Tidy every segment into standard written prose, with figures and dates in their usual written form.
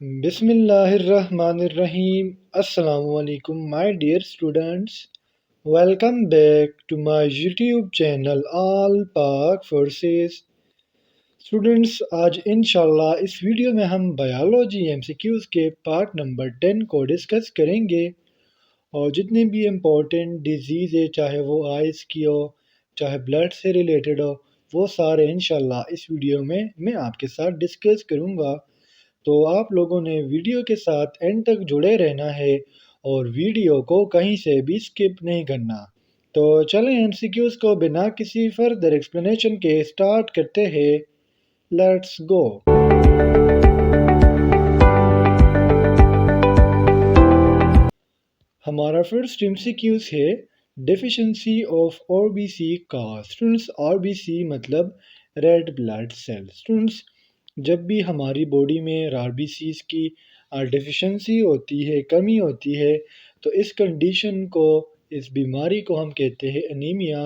Bismillahirrahmanirrahim. Assalamu alaikum, my dear students. Welcome back to my YouTube channel All Pak Forces. Students आज इंशाल्लाह इस video में हम biology MCQs के part number 10 को डिस्कस करेंगे और जितने भी इम्पोर्टेंट डिजीज़ है चाहे वो आइज़ की हो चाहे ब्लड से रिलेटेड हो वो सारे इंशाल्लाह इस वीडियो में मैं आपके साथ डिस्कस करूँगा। तो आप लोगों ने वीडियो के साथ एंड तक जुड़े रहना है और वीडियो को कहीं से भी स्किप नहीं करना। तो चलें एमसीक्यूज़ को बिना किसी फर्दर एक्सप्लेनेशन के स्टार्ट करते हैं। Let's go. हमारा फर्स्ट एमसीक्यूज़ है डेफिशिएंसी ऑफ आरबीसी का। स्टूडेंट्स आरबीसी मतलब रेड ब्लड सेल। स्टूडेंट्स जब भी हमारी बॉडी में आरबीसीज की डेफिशिएंसी होती है, कमी होती है, तो इस कंडीशन को, इस बीमारी को हम कहते हैं एनीमिया,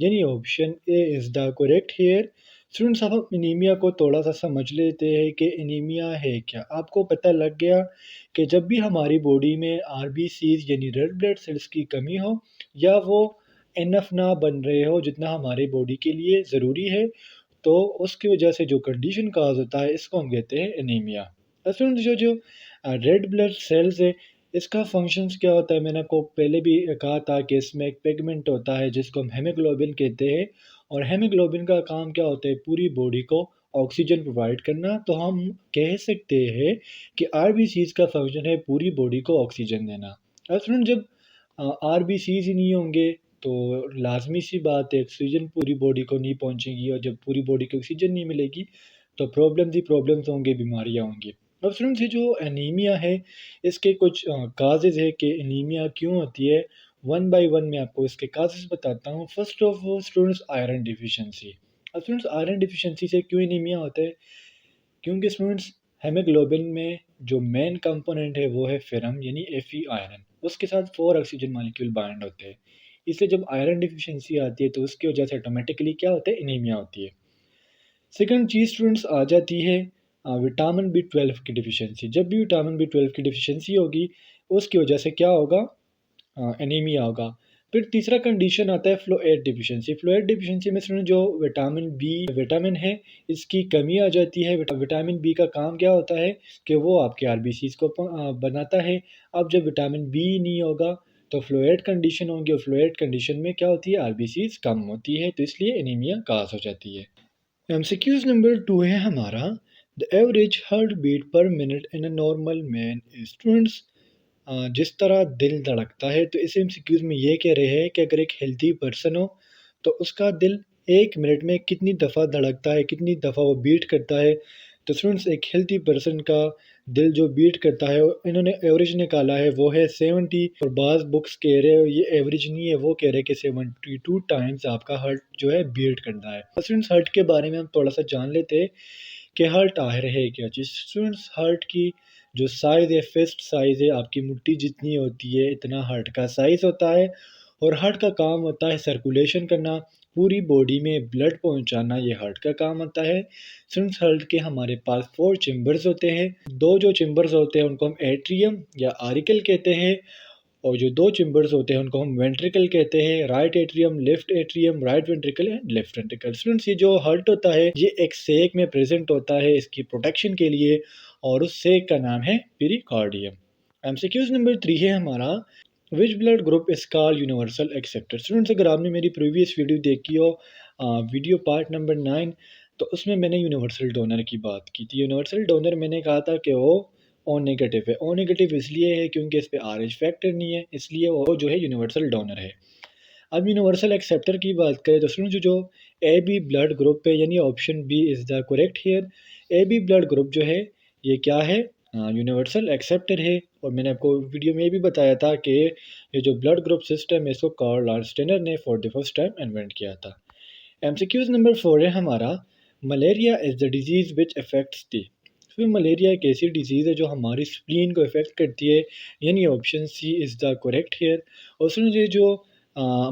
यानी option A is the correct hair. Students अब हम एनीमिया को थोड़ा सा समझ लेते हैं कि एनीमिया है क्या। आपको पता लग गया कि जब भी हमारी बॉडी में आरबीसीज यानी रेड ब्लड सेल्स की कमी हो या वो इनफ ना बन रहे हो जितना हमारी बॉडी के लिए ज़रूरी है, तो उसकी वजह से जो कंडीशन काज होता है इसको हम कहते हैं एनीमिया। स्टूडेंट्स जो जो रेड ब्लड सेल्स है इसका फंक्शंस क्या होता है, मैंने आपको पहले भी कहा था कि इसमें एक पिगमेंट होता है जिसको हम हेमोग्लोबिन कहते हैं और हेमोग्लोबिन का काम क्या होता है, पूरी बॉडी को ऑक्सीजन प्रोवाइड करना। तो हम कह सकते हैं कि आरबीसीज का फंक्शन है पूरी बॉडी को ऑक्सीजन देना। अब स्टूडेंट जब आरबीसीज ही नहीं होंगे तो लाज़मी सी बात है ऑक्सीजन पूरी बॉडी को नहीं पहुंचेगी और जब पूरी बॉडी को ऑक्सीजन नहीं मिलेगी तो प्रॉब्लम्स ही प्रॉब्लम्स होंगे, बीमारियां होंगी। अब स्टूडेंट्स ये जो एनीमिया है इसके कुछ काजेज़ है कि एनीमिया क्यों होती है। वन बाय वन मैं आपको इसके काजेज़ बताता हूँ। First of all students iron deficiency. अब स्टूडेंट्स आयरन डिफिशिएंसी से क्यों एनीमिया होता है, क्योंकि स्टूडेंट्स हेमोग्लोबिन में जो मेन कंपोनेंट है वो है फेरम यानी एफी आयरन, उसके साथ 4 ऑक्सीजन मॉलिक्यूल बाइंड होते हैं। इसलिए जब आयरन डिफिशिएंसी आती है तो उसकी वजह से ऑटोमेटिकली क्या होता है, एनीमिया होती है। सेकंड चीज़ स्टूडेंट्स आ जाती है विटामिन बी 12 की डिफिशिएंसी। जब भी विटामिन बी 12 की डिफिशिएंसी होगी उसकी वजह से क्या होगा, एनीमिया होगा। फिर तीसरा कंडीशन आता है फ्लोएड डिफिशिएंसी। फ्लोएड डिफिशिएंसी में स्टूडेंट जो विटामिन बी विटामिन है इसकी कमी आ जाती है। विटामिन बी का काम क्या होता है कि वो आपके आरबीसीज को बनाता है। अब जब विटामिन बी नहीं होगा तो फ्लोएड कंडीशन होगी और फ्लोएड कंडीशन में क्या होती है, आरबीसीज कम होती है, तो इसलिए एनीमिया काज हो जाती है। एमसीक्यूज नंबर 2 है हमारा the average heart beat per minute in a normal man. Students जिस तरह दिल धड़कता है तो इस एमसीक्यूज में ये कह रहे हैं कि अगर एक हेल्थी पर्सन हो तो उसका दिल 1 मिनट में कितनी दफ़ा धड़कता है, कितनी दफ़ा वो बीट करता है। तो स्टूडेंट्स एक हेल्थी पर्सन का दिल जो बीट करता है इन्होंने एवरेज निकाला है वो है 70, और बाज़ बुक्स कह रहे हैं ये एवरेज नहीं है, वो कह रहे हैं कि 72 टाइम्स आपका हार्ट जो है बीट करता है। स्टूडेंट्स हार्ट के बारे में हम थोड़ा सा जान लेते हैं कि हार्ट आखिर है क्या चीज़। स्टूडेंट्स हार्ट की जो साइज़ है, फिस्ट साइज़ है, आपकी मुट्ठी जितनी होती है इतना हार्ट का साइज़ होता है और हार्ट का काम होता है सर्कुलेशन करना, पूरी बॉडी में ब्लड पहुंचाना, ये हार्ट का काम होता है। स्टूडेंट्स हार्ट के हमारे पास 4 चेम्बर्स होते हैं। दो जो चेम्बर्स होते हैं उनको हम एट्रियम या आरिकल कहते हैं और जो दो चेम्बर्स होते हैं उनको हम वेंट्रिकल कहते हैं। Right atrium, right ventricle and left ventricle. Students ये जो हार्ट होता है ये एक सेक में प्रेजेंट होता है इसकी प्रोटेक्शन के लिए और उस सेक का नाम है पेरिकार्डियम। एमसीक्यूज नंबर 3 है हमारा which blood group is called universal acceptor. Students अगर आपने मेरी प्रीवियस वीडियो देखी हो, वीडियो पार्ट नंबर 9, तो उसमें मैंने यूनिवर्सल डोनर की बात की थी। यूनिवर्सल डोनर मैंने कहा था कि वो ओ नेगेटिव है। ओ नेगेटिव इसलिए है क्योंकि इस पे आरएच फैक्टर नहीं है, इसलिए वो जो है यूनिवर्सल डोनर है। अब यूनिवर्सल एक्सेप्टर की बात करें तो स्टूडेंट जो ए बी ब्लड ग्रुप है यानी option B is the correct here. A B blood group जो है ये क्या है, यूनिवर्सल एक्सेप्टर है। और मैंने आपको वीडियो में भी बताया था कि ये जो ब्लड ग्रुप सिस्टम है इसको कार्ल लार्स्टेनर ने for the first time invent किया था। एमसीक्यूज नंबर 4 है हमारा malaria is the disease which affects the. फिर मलेरिया एक ऐसी डिजीज़ है जो हमारी स्प्लीन को इफ़ेक्ट करती है, यानी option C is the correct here. और सुनो ये जो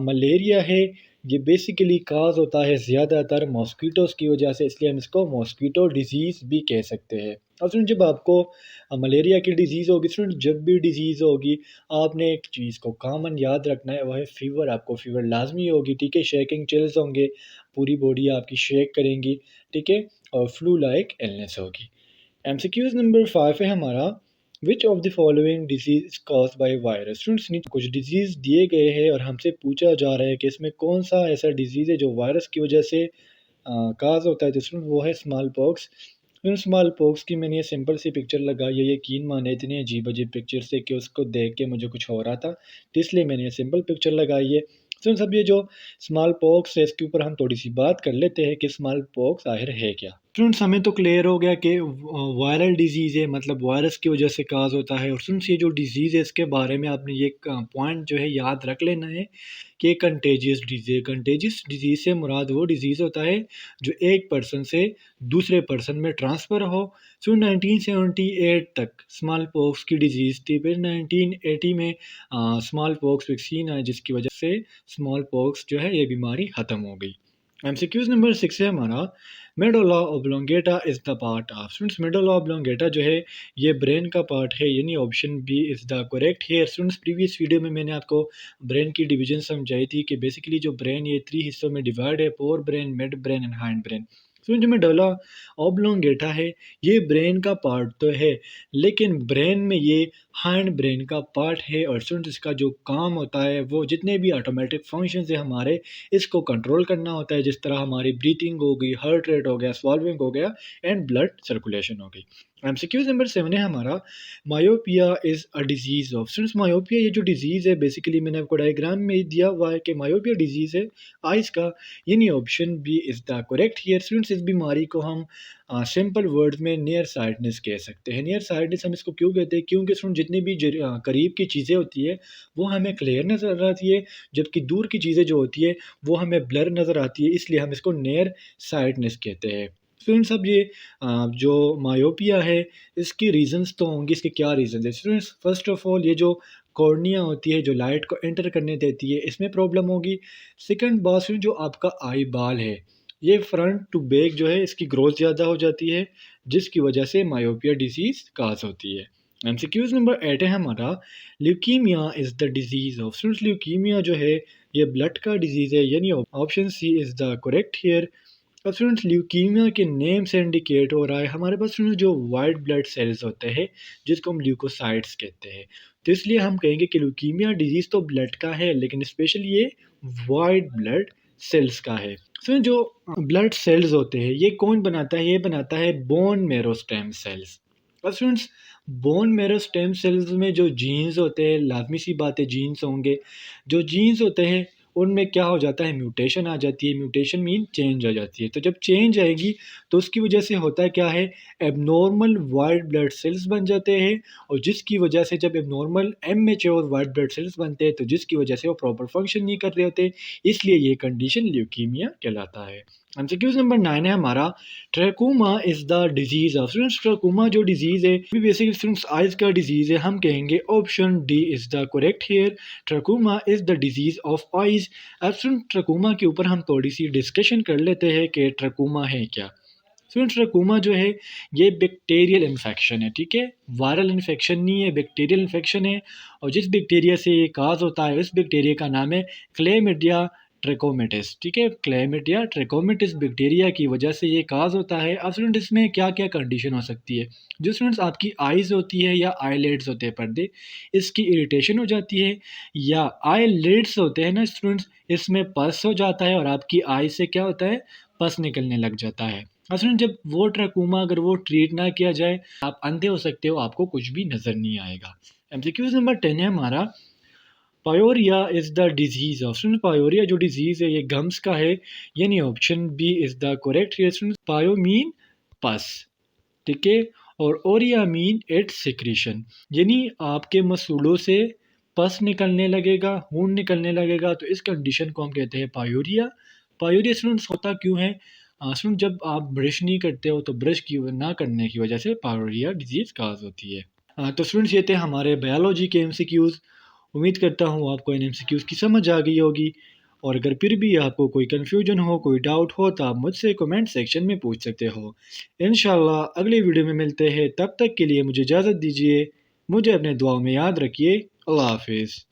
मलेरिया है ये बेसिकली काज होता है ज़्यादातर मॉस्किटोज़ की वजह से, इसलिए हम इसको मॉस्किटो डिजीज़ भी कह सकते हैं। अब सुन, जब आपको मलेरिया की डिज़ीज़ होगी, सुन जब भी डिज़ीज़ होगी आपने एक चीज़ को कॉमन याद रखना है, वो है फ़ीवर। आपको फ़ीवर लाज़मी होगी, ठीक है? शेकिंग चिल्स होंगे, पूरी बॉडी आपकी शेक करेंगी, ठीक है? और फ्लू लाइक इलनेस होगी। एमसीक्यूज़ नंबर 5 है हमारा, which of the following disease caused by virus. Students नीचे कुछ डिजीज़ दिए गए हैं और हमसे पूछा जा रहा है कि इसमें कौन सा ऐसा डिजीज़ है जो वायरस की वजह से काज़ होता है। तो स्टूडेंट वो है स्मॉल पॉक्स। स्मॉल पॉक्स की मैंने ये सिंपल सी पिक्चर लगाई है, यकीन माने इतनी अजीब-अजीब पिक्चर से कि उसको देख के मुझे कुछ हो रहा था, तो इसलिए मैंने ये सिंपल पिक्चर लगाई है। तो सब ये जो स्मॉल पॉक्स है इसके ऊपर हम थोड़ी-सी बात कर लेते हैं कि स्मॉल पॉक्स आखिर है क्या? स्टूडेंट्स हमें तो क्लियर हो गया कि वायरल डिज़ीज़ है, मतलब वायरस की वजह से काज़ होता है। और स्टूडेंट्स ये जो डिज़ीज़ है इसके बारे में आपने ये पॉइंट जो है याद रख लेना है कि कंटेजियस डिज़ीज़ है। कंटेजियस डिज़ीज़ से मुराद वो डिज़ीज़ होता है जो एक पर्सन से दूसरे पर्सन में ट्रांसफ़र हो। सो 1978 तक स्मॉल पॉक्स की डिज़ीज़ थी, फिर 1980 में स्मॉल पॉक्स वैक्सीन आई जिसकी वजह से स्मॉल पॉक्स जो है ये बीमारी ख़त्म हो गई। एमसीक्यूज़ नंबर 6 है हमारा, medulla oblongata is the part of. Students medulla oblongata जो है ये ब्रेन का पार्ट है, यानी option B is the correct here. Students previous video में मैंने आपको ब्रेन की डिवीजन समझाई थी कि बेसिकली जो ब्रेन ये 3 हिस्सों में डिवाइड है, fore brain, mid brain and hind brain. Student जो मेडुला ऑब्लोंगेटा है ये ब्रेन का पार्ट तो है, लेकिन ब्रेन में ये हाइंड ब्रेन का पार्ट है। और स्टूडेंट्स इसका जो काम होता है वो जितने भी ऑटोमेटिक फंक्शंस है हमारे, इसको कंट्रोल करना होता है, जिस तरह हमारी ब्रीथिंग हो गई, हार्ट रेट हो गया, स्वॉल्विंग हो गया एंड ब्लड सर्कुलेशन हो गई। एमसीक्यूज नंबर 7 है हमारा, myopia is a disease of. Students myopia ये जो डिजीज़ है बेसिकली मैंने आपको डायग्राम में दिया हुआ है कि मायोपिया डिजीज़ है आइज़ का, यानी option B is the correct here. Students इस बीमारी को हम सिंपल वर्ड्स में नियर साइटनेस कह सकते हैं। नियर साइटनेस हम इसको क्यों कहते हैं, क्योंकि स्टूडेंट जितनी भी करीब की चीज़ें होती है वो हमें क्लियर नज़र आती है, जबकि दूर की चीज़ें जो होती है वो हमें ब्लर नज़र आती है, इसलिए हम इसको नियर साइटनेस कहते हैं। स्टूडेंट्स अब ये जो मायोपिया है इसकी रीज़न्स तो होंगी, इसके क्या रीज़न्स है स्टूडेंट्स। फर्स्ट ऑफ ऑल ये जो कॉर्निया होती है जो लाइट को एंटर करने देती है इसमें प्रॉब्लम होगी। सेकंड बात स्टूडेंट जो आपका आई बाल है ये फ्रंट टू बैक जो है इसकी ग्रोथ ज़्यादा हो जाती है, जिसकी वजह से मायोपिया डिजीज़ काज होती है। एमसीक्यूज नंबर 8 है हमारा, leukaemia is the disease of. Students leukaemia जो है ये ब्लड का डिजीज़ है, यानी option C is the correct here. अब स्टूडेंट्स ल्यूकीमिया के नेम से इंडिकेट हो रहा है हमारे पास स्टूडेंट्स जो वाइट ब्लड सेल्स होते हैं जिसको हम ल्यूकोसाइट्स कहते हैं, तो इसलिए हम कहेंगे कि ल्यूकीमिया डिजीज़ तो ब्लड का है लेकिन स्पेशली ये वाइट ब्लड सेल्स का है। सो जो ब्लड सेल्स होते हैं ये कौन बनाता है, ये बनाता है बोन मेरो स्टेम सेल्स। अब students bone marrow stem cells में जो जीन्स होते हैं, लाजमी सी बात है जीन्स होंगे, जो जीन्स होते हैं उनमें क्या हो जाता है, म्यूटेशन आ जाती है। म्यूटेशन मीन चेंज आ जाती है, तो जब चेंज आएगी तो उसकी वजह से होता है क्या है, एबनॉर्मल वाइट ब्लड सेल्स बन जाते हैं। और जिसकी वजह से जब abnormal immature white blood sales बनते हैं तो जिसकी वजह से वो प्रॉपर फंक्शन नहीं कर रहे होते, इसलिए ये कंडीशन ल्यूकीमिया कहलाता है। एमसीक्यूज नंबर 9 है हमारा, trachoma is the disease of. Students trachoma जो डिजीज़ है ये बेसिकली स्टूडेंट्स आइज़ का डिजीज़ है, हम कहेंगे option D is the correct here. Trachoma is the disease of eyes. अब स्टूडेंट ट्रैकोमा के ऊपर हम थोड़ी सी डिस्कशन कर लेते हैं कि ट्रैकोमा है क्या। स्टूडेंट ट्रैकोमा जो है ये बैक्टीरियल इन्फेक्शन है, ठीक है, वायरल इन्फेक्शन नहीं है, बैक्टीरियल इन्फेक्शन है। और जिस बैक्टीरिया से ये काज होता है उस बैक्टीरिया का नाम है क्लेमिडिया ट्रैकोमेटिस, ठीक है, क्लेमिडिया ट्रैकोमेटिस बैक्टीरिया की वजह से ये काज होता है। अब स्टूडेंट इसमें क्या क्या कंडीशन हो सकती है, जो स्टूडेंट्स आपकी आइज़ होती है या आईलिड्स होते हैं पर्दे, इसकी इरिटेशन हो जाती है, या आईलिड्स होते हैं ना स्टूडेंट्स, इसमें पस हो जाता है और आपकी आई से क्या होता है, पस निकलने लग जाता है। असल जब वो ट्रैकोमा अगर वो ट्रीट ना किया जाए आप अंधे हो सकते हो, आपको कुछ भी नज़र नहीं आएगा। एमसीक्यूज नंबर 10 है हमारा, pyorrhoea is the disease of. Student pyorrhoea जो डिजीज़ है ये गम्स का है, यानी option B is the correct here. Student pyo mean pus, ठीक है, और ओरिया मीन इट्स सिक्रीशन, यानी आपके मसूड़ों से पस निकलने लगेगा, खून निकलने लगेगा, तो इस कंडीशन को हम कहते हैं पायोरिया। पायोरिया स्टूडेंट्स होता क्यों है, स्टूडेंट जब आप ब्रश नहीं करते हो तो ब्रश की ना करने की वजह से पायोरिया डिजीज़ काज होती है। तो स्टूडेंट्स ये थे हमारे बायोलॉजी के एमसीक्यूज़। उम्मीद करता हूँ आपको इन एमसीक्यूज़ की समझ आ गई होगी। और अगर फिर भी आपको कोई कन्फ्यूजन हो, कोई डाउट हो तो आप मुझसे कमेंट सेक्शन में पूछ सकते हो। इंशाल्लाह अगली वीडियो में मिलते हैं, तब तक के लिए मुझे इजाज़त दीजिए। मुझे अपने दुआओं में याद रखिए। अल्लाह हाफिज़।